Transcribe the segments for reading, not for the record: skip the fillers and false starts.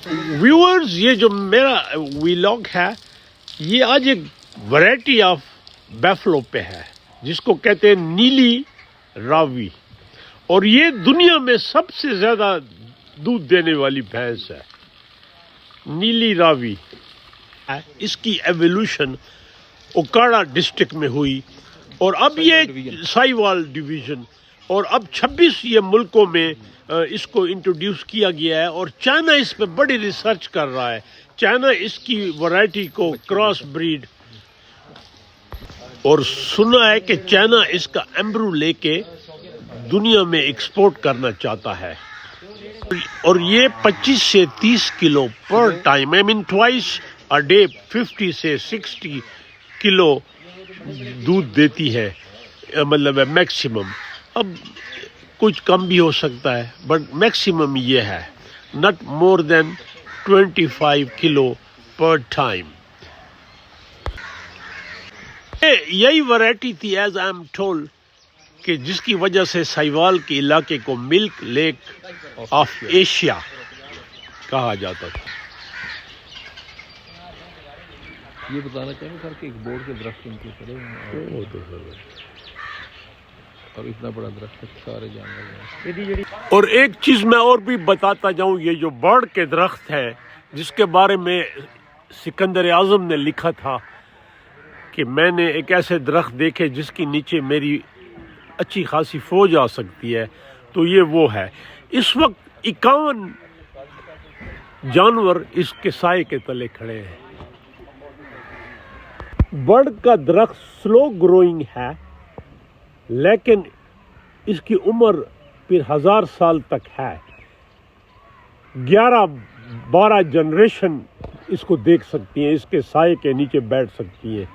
Viewers یہ جو میرا ویلاگ ہے یہ آج ایک ورائٹی آف بیفلو پہ ہے جس کو کہتے ہیں نیلی راوی، اور یہ دنیا میں سب سے زیادہ دودھ دینے والی بھینس ہے نیلی راوی۔ اس کی ایولیوشن اوکاڑا ڈسٹرکٹ میں ہوئی اور اب یہ سائیوال ڈویژن، اور اب 26 یہ ملکوں میں اس کو انٹروڈیوس کیا گیا ہے، اور چائنا اس پہ بڑی ریسرچ کر رہا ہے۔ چائنا اس کی ورائٹی کو کراس بریڈ، اور سنا ہے کہ چائنا اس کا ایمبرو لے کے دنیا میں ایکسپورٹ کرنا چاہتا ہے، اور یہ 25 سے 30 کلو پر time, I main twice a day 50 سے 60 کلو دودھ دیتی ہے، مطلب ہے میکسیمم۔ اب کچھ کم بھی ہو سکتا ہے بٹ میکسیمم یہ ہے، ناٹ مور دین 25 کلو پر ٹائم۔ یہی ورائٹی تھی ایز آئی ایم ٹولڈ کہ جس کی وجہ سے سائیوال کے علاقے کو ملک لیک آف ایشیا کہا جاتا تھا۔ یہ بتانا چاہیں سر کہ ایک بورڈ کے درخت ان کے کھڑے ہیں اور اتنا بڑا درخت سارے جانور ہیں۔ اور ایک چیز میں اور بھی بتاتا جاؤں، یہ جو برڈ کے درخت ہے جس کے بارے میں سکندر اعظم نے لکھا تھا کہ میں نے ایک ایسے درخت دیکھے جس کے نیچے میری اچھی خاصی فوج آ سکتی ہے، تو یہ وہ ہے۔ اس وقت 51 جانور اس کے سائے کے تلے کھڑے ہیں۔ برڈ کا درخت سلو گروئنگ ہے لیکن اس کی عمر پھر 1000 سال تک ہے۔ 11-12 جنریشن اس کو دیکھ سکتی ہیں، اس کے سائے کے نیچے بیٹھ سکتی ہیں۔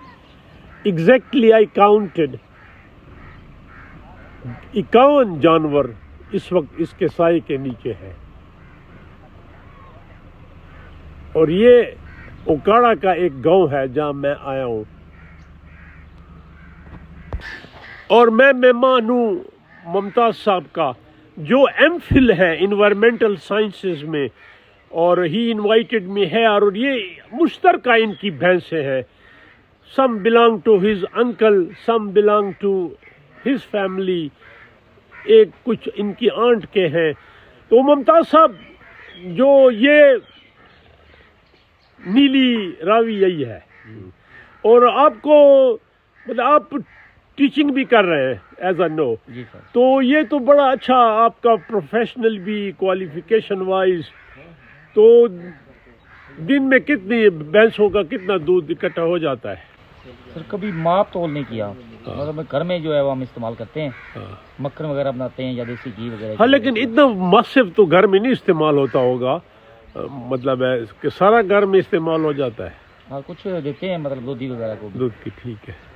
ایگزیکٹلی آئی کاؤنٹڈ 51 جانور اس وقت اس کے سائے کے نیچے ہے، اور یہ اوکاڑا کا ایک گاؤں ہے جہاں میں آیا ہوں، اور میں مہمان ہوں ممتاز صاحب کا جو ایم فل ہے انوائرمنٹل سائنسز میں، اور ہی انوائٹڈ می ہے، اور یہ مشترکہ ان کی بھینسیں ہیں۔ Some belong to his uncle, some belong to his family, ایک کچھ ان کی آنٹ کے ہیں۔ تو ممتاز صاحب جو یہ نیلی راوی یہی ہے، اور آپ کو مطلب آپ ٹیچنگ بھی کر رہے ہیں ایز اے نو، تو یہ تو بڑا اچھا آپ کا پروفیشنل بھی کوالیفیکیشن وائز۔ تو دن میں کتنی بھینسوں کا کتنا دودھ اکٹھا ہو جاتا ہے؟ سر کبھی ماپ تول نہیں کیا، مطلب گھر میں جو ہے وہ ہم استعمال کرتے ہیں، مکھن وغیرہ بناتے ہیں یا دیسی گھی وغیرہ۔ ہاں لیکن اتنا مصرف تو گھر میں نہیں استعمال ہوتا ہوگا، مطلب ہے کہ سارا گھر میں استعمال ہو جاتا ہے؟ ہاں کچھ دیتے ہیں مطلب دودھی وغیرہ کو۔ دودھ کی ٹھیک ہے۔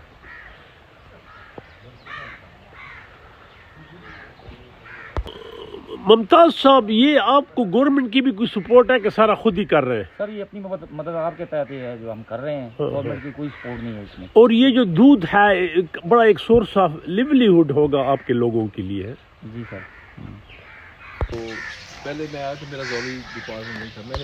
ممتاز صاحب یہ آپ کو گورنمنٹ کی بھی کوئی سپورٹ ہے کہ سارا خود ہی کر رہے ہیں؟ سر یہ اپنی مدد آپ کے تحت ہے جو ہم کر رہے ہیں، گورنمنٹ کی کوئی سپورٹ نہیں ہے اس میں۔ اور یہ جو دودھ ہے بڑا ایک سورس آف لیولیہوڈ ہوگا آپ کے لوگوں کے لیے؟ جی سر۔ تو پہلے میں آیا تو میرا زوری ڈپارٹمنٹ نہیں تھا، میں نے